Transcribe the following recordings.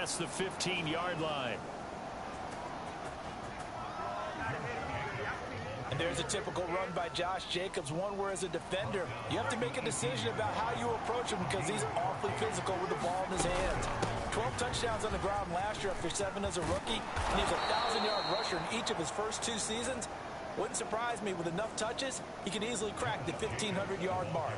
past the 15-yard line. And there's a typical run by Josh Jacobs, one where as a defender, you have to make a decision about how you approach him because he's awfully physical with the ball in his hands. 12 touchdowns on the ground last year after 7 as a rookie, and he's a 1,000-yard rusher in each of his first 2 seasons. Wouldn't surprise me with enough touches, he could easily crack the 1,500-yard mark.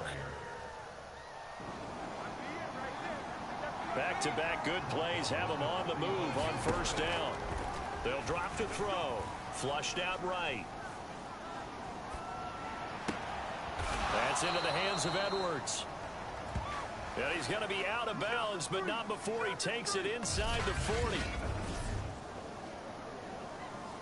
Back-to-back good plays have him on the move on first down. They'll drop the throw. Flushed out right. That's into the hands of Edwards. And he's going to be out of bounds, but not before he takes it inside the 40.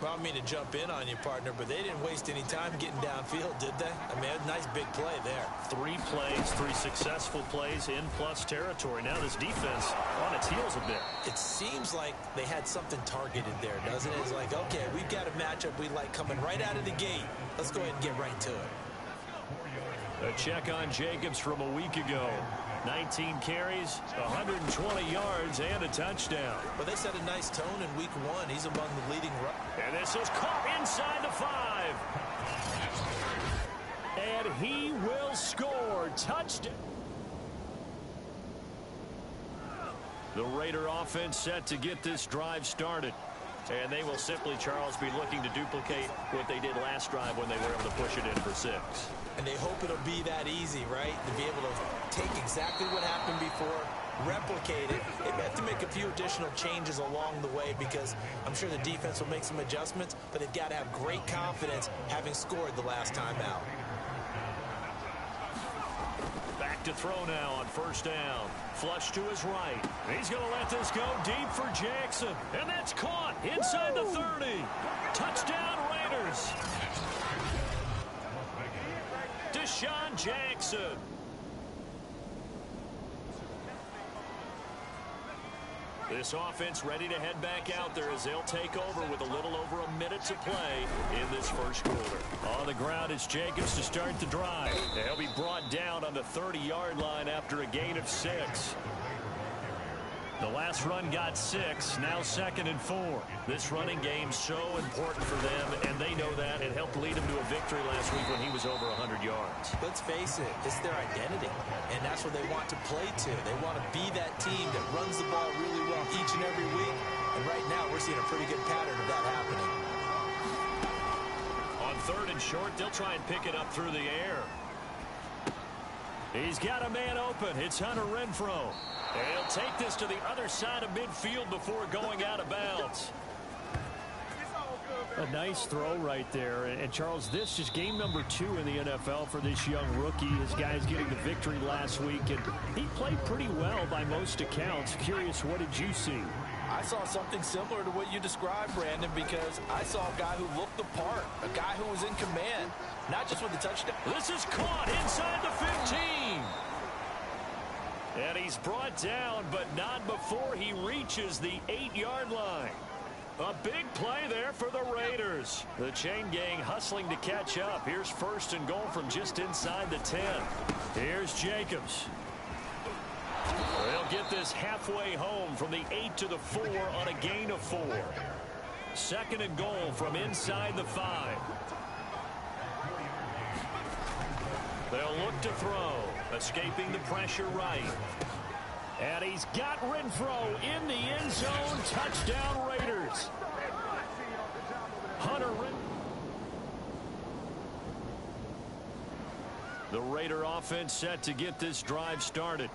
Well, I don't mean to jump in on you, partner, but they didn't waste any time getting downfield, did they? I mean, a nice big play there. 3 plays, 3 successful plays in plus territory. Now this defense on its heels a bit. It seems like they had something targeted there, doesn't it? It's like, okay, we've got a matchup we like coming right out of the gate. Let's go ahead and get right to it. A check on Jacobs from a week ago. 19 carries, 120 yards, and a touchdown. But they set a nice tone in week 1. He's among the leading runners. And this is caught inside the 5. And he will score. Touchdown. The Raider offense set to get this drive started. And they will simply, Charles, be looking to duplicate what they did last drive when they were able to push it in for 6. And they hope it'll be that easy, right? To be able to take exactly what happened before, replicate it. They may have to make a few additional changes along the way because I'm sure the defense will make some adjustments, but they've got to have great confidence having scored the last time out. Back to throw now on first down. Flush to his right. He's going to let this go deep for Jackson. And that's caught inside the 30. Touchdown Raiders. Deshaun Jackson. This offense ready to head back out there as they'll take over with a little over a minute to play in this first quarter. On the ground is Jacobs to start the drive. He'll be brought down on the 30-yard line after a gain of 6. The last run got 6, now 2nd and 4. This running game so important for them, and they know that. It helped lead him to a victory last week when he was over 100 yards. Let's face it, it's their identity, and that's what they want to play to. They want to be that team that runs the ball really well each and every week, and right now we're seeing a pretty good pattern of that happening. On 3rd and short, they'll try and pick it up through the air. He's got a man open. It's Hunter Renfrow. And he'll take this to the other side of midfield before going out of bounds. A nice throw right there. And Charles, this is game number 2 in the NFL for this young rookie. His guys getting the victory last week, and he played pretty well by most accounts. Curious, what did you see? I saw something similar to what you described, Brandon, because I saw a guy who looked the part, a guy who was in command, not just with the touchdown. This is caught inside the 15. And he's brought down, but not before he reaches the 8-yard line. A big play there for the Raiders. The chain gang hustling to catch up. Here's 1st and goal from just inside the 10. Here's Jacobs. They'll get this halfway home from the 8 to the 4 on a gain of 4. 2nd and goal from inside the 5. They'll look to throw. Escaping the pressure right. And he's got Renfrow in the end zone. Touchdown Raiders. Hunter Renfrow. The Raider offense set to get this drive started.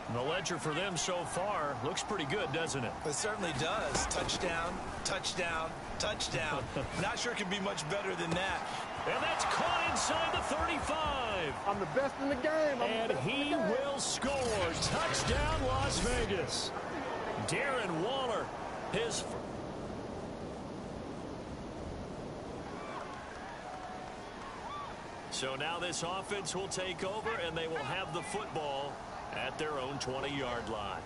And the ledger for them so far looks pretty good, doesn't it? It certainly does. Touchdown, touchdown, touchdown. Not sure it could be much better than that. And that's caught inside the 35. I'm the best in the game. And he will score. Touchdown, Las Vegas. Darren Waller, his... So now this offense will take over, and they will have the football at their own 20-yard line.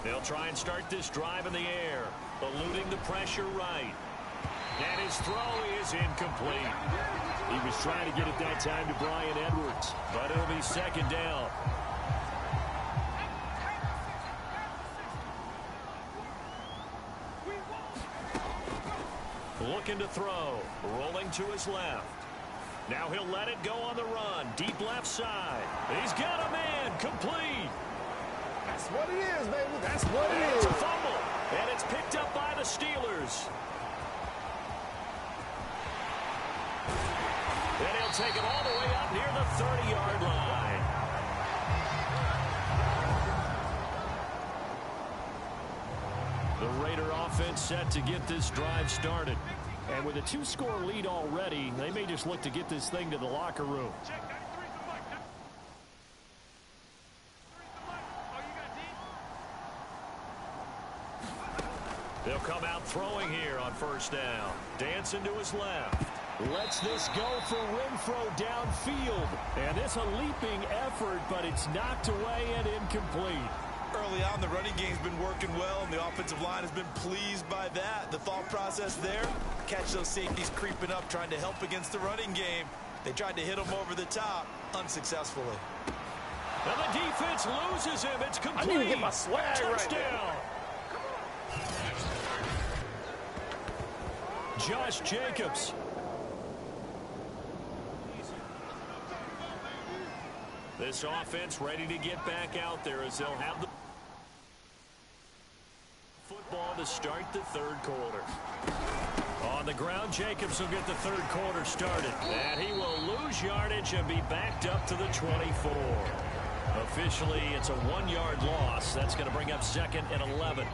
They'll try and start this drive in the air, eluding the pressure right. And his His throw is incomplete. He was trying to get it that time to Brian Edwards. But it'll be second down. Looking to throw. Rolling to his left. Now he'll let it go on the run. Deep left side. He's got a man. Complete. That's what it is, baby. That's what it is. It's a fumble. And it's picked up by the Steelers. And he'll take it all the way up near the 30-yard line. The Raider offense set to get this drive started. And with a 2-score lead already, they may just look to get this thing to the locker room. They'll come out throwing here on first down. Dancing to his left. Lets this go for Renfro downfield. And it's a leaping effort, but it's knocked away and incomplete. Early on, the running game's been working well, and the offensive line has been pleased by that. The thought process there, catch those safeties creeping up, trying to help against the running game. They tried to hit him over the top, unsuccessfully. And the defense loses him. It's complete. I need to get my swag Touchdown. right. Josh Jacobs. This offense ready to get back out there as they'll have the football to start the third quarter. On the ground, Jacobs will get the third quarter started. And he will lose yardage and be backed up to the 24. Officially, it's a 1-yard loss. That's going to bring up 2nd and 11.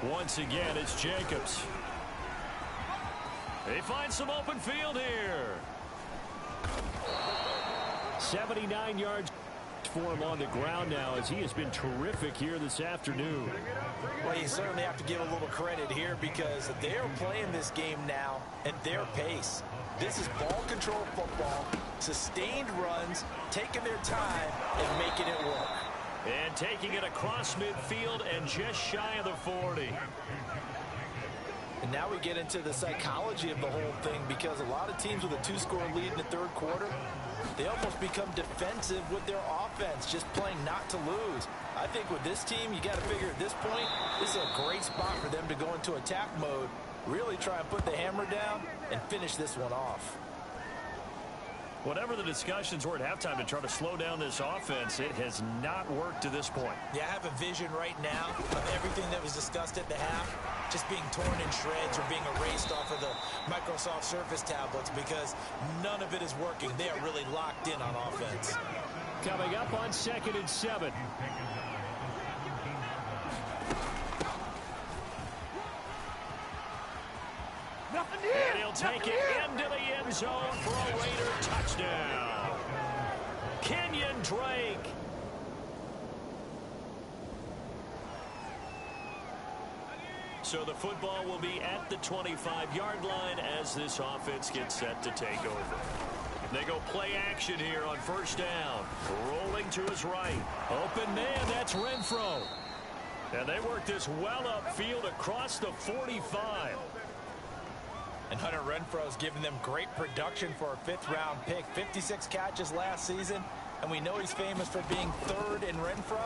Once again, it's Jacobs. He finds some open field here. 79 yards for him on the ground now, as he has been terrific here this afternoon. Well, you certainly have to give a little credit here because they're playing this game now at their pace. This is ball control football, sustained runs, taking their time and making it work. And taking it across midfield and just shy of the 40. And now we get into the psychology of the whole thing because a lot of teams with a 2-score lead in the third quarter, they almost become defensive with their offense, just playing not to lose. I think with this team, you got to figure at this point, this is a great spot for them to go into attack mode, really try and put the hammer down and finish this one off. Whatever the discussions were at halftime to try to slow down this offense, it has not worked to this point. Yeah, I have a vision right now of everything that was discussed at the half just being torn in shreds or being erased off of the Microsoft Surface tablets because none of it is working. They are really locked in on offense. Coming up on 2nd and 7. And he'll take it into the end zone for a Raider touchdown. Kenyon Drake. So the football will be at the 25-yard line as this offense gets set to take over. They go play action here on first down. Rolling to his right. Open man, that's Renfro. And they work this well upfield across the 45. And Hunter Renfro's given them great production for a 5th-round pick. 56 catches last season, and we know he's famous for being 3rd in Renfro,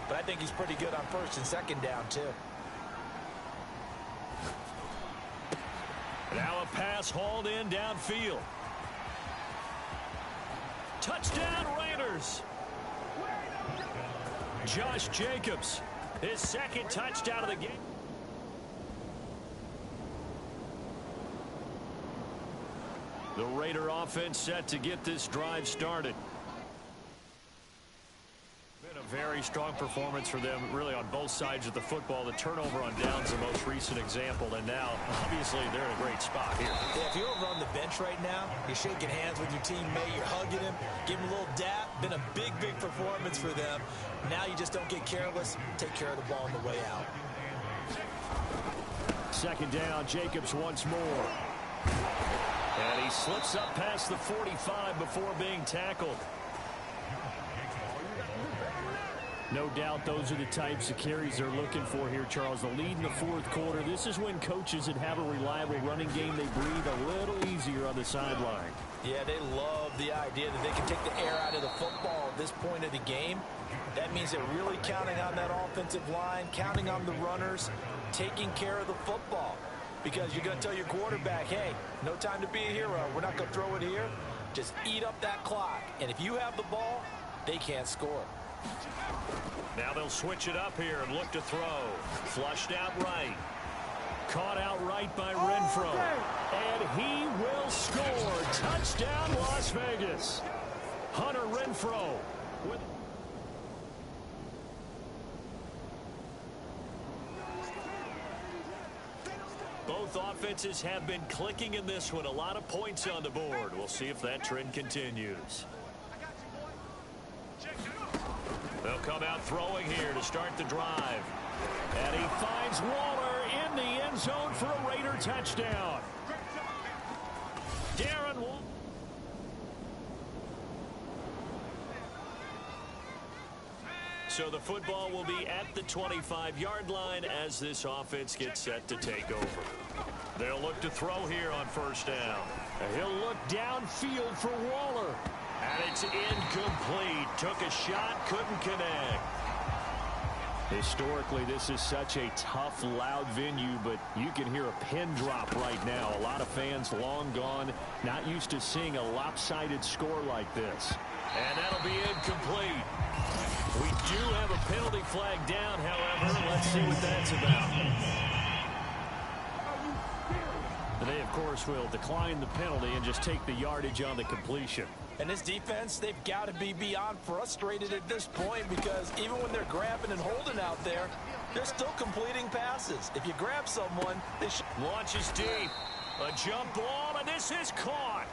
but I think he's pretty good on 1st and 2nd down, too. Now a pass hauled in downfield. Touchdown Raiders. Josh Jacobs, his 2nd touchdown of the game. The Raider offense set to get this drive started. Been a very strong performance for them, really, on both sides of the football. The turnover on downs, the most recent example, and now, obviously, they're in a great spot here. Yeah, if you're over on the bench right now, you're shaking hands with your teammate, you're hugging him, giving him a little dap. Been a big, big performance for them. Now you just don't get careless. Take care of the ball on the way out. 2nd down, Jacobs once more. And he slips up past the 45 before being tackled. No doubt those are the types of carries they're looking for here, Charles. The lead in the fourth quarter. This is when coaches that have a reliable running game, they breathe a little easier on the sideline. Yeah, they love the idea that they can take the air out of the football at this point of the game. That means they're really counting on that offensive line, counting on the runners, taking care of the football. Because you're going to tell your quarterback, hey, no time to be a hero. We're not going to throw it here. Just eat up that clock. And if you have the ball, they can't score. Now they'll switch it up here and look to throw. Flushed out right. Caught out right by Renfro. And he will score. Touchdown, Las Vegas. Hunter Renfro with... Both offenses have been clicking in this one. A lot of points on the board. We'll see if that trend continues. They'll come out throwing here to start the drive. And he finds Waller in the end zone for a Raider touchdown. Darren Waller. So the football will be at the 25-yard line as this offense gets set to take over. They'll look to throw here on first down. He'll look downfield for Waller. And it's incomplete. Took a shot, couldn't connect. Historically, this is such a tough, loud venue, but you can hear a pin drop right now. A lot of fans long gone, not used to seeing a lopsided score like this. And that'll be incomplete. We do have a penalty flag down, however. Let's see what that's about. They, of course, will decline the penalty and just take the yardage on the completion. And this defense, they've got to be beyond frustrated at this point because even when they're grabbing and holding out there, they're still completing passes. If you grab someone, they should... Launches deep. A jump ball, and this is caught.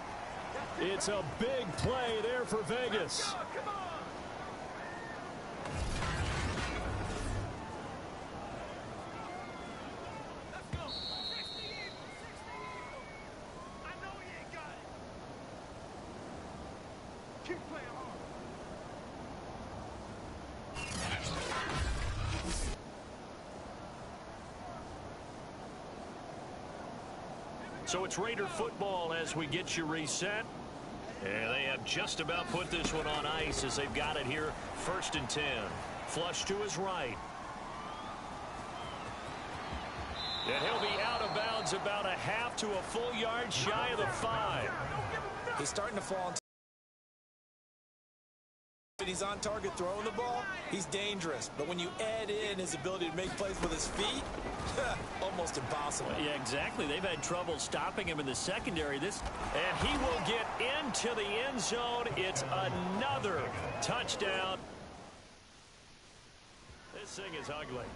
It's a big play there for Vegas. So it's Raider football as we get you reset. And they have just about put this one on ice as they've got it here. 1st and 10. Flush to his right. And he'll be out of bounds about a half to a full yard shy of the 5. He's starting to fall into... He's on target throwing the ball, he's dangerous. But when you add in his ability to make plays with his feet, almost impossible. Yeah, exactly. They've had trouble stopping him in the secondary. And he will get into the end zone. It's another touchdown. This thing is ugly.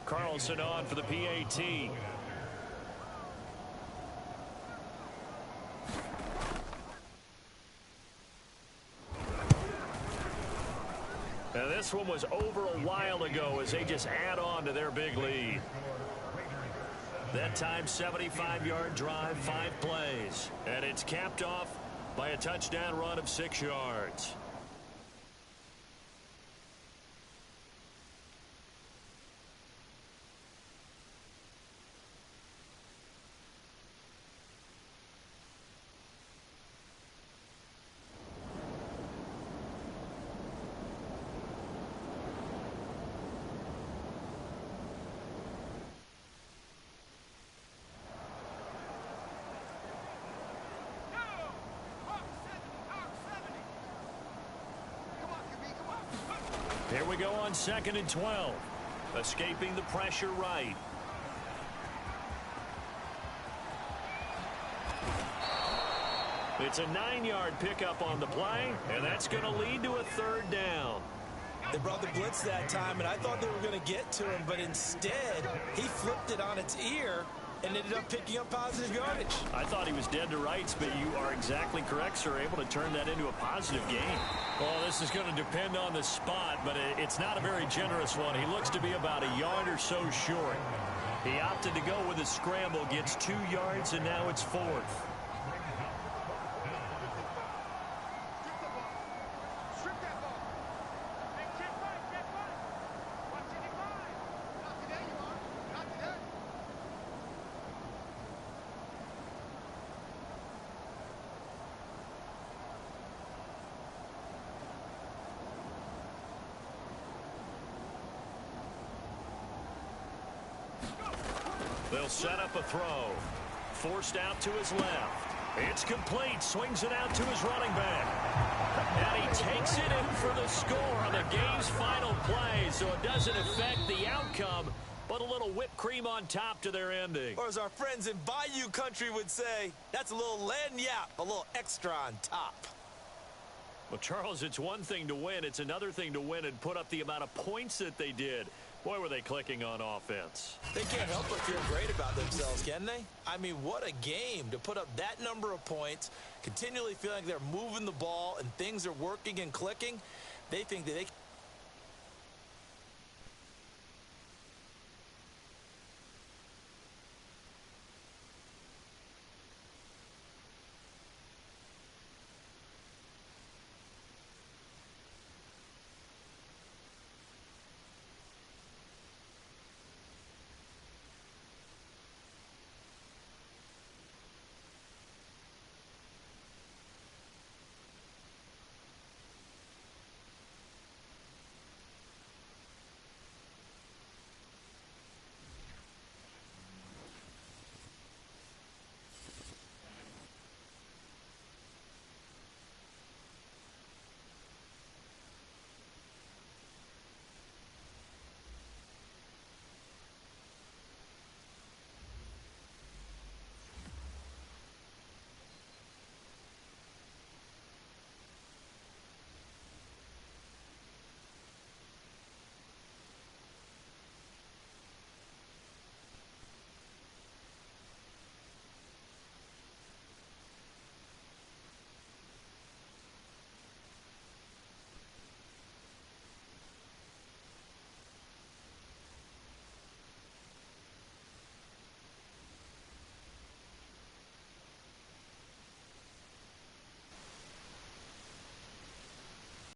Carlson on for the PAT. Now this one was over a while ago as they just add on to their big lead. That time 75-yard drive, 5 plays. And it's capped off by a touchdown run of 6 yards. Here we go on 2nd and 12. Escaping the pressure right. It's a 9-yard pickup on the play, and that's going to lead to a 3rd down. They brought the blitz that time, and I thought they were going to get to him, but instead, he flipped it on its ear and ended up picking up positive yardage. I thought he was dead to rights, but you are exactly correct, sir. Able to turn that into a positive gain. Well, this is going to depend on the spot, but it's not a very generous one. He looks to be about a yard or so short. He opted to go with a scramble, gets 2 yards, and now it's 4th. They'll set up a throw. Forced out to his left. It's complete. Swings it out to his running back. And he takes it in for the score on the game's final play. So it doesn't affect the outcome, but a little whipped cream on top to their ending. Or as our friends in Bayou Country would say, that's a little lagniappe, a little extra on top. Well, Charles, it's one thing to win. It's another thing to win and put up the amount of points that they did. Boy, were they clicking on offense. They can't help but feel great about themselves, can they? I mean, what a game to put up that number of points, continually feeling like they're moving the ball and things are working and clicking. They think that they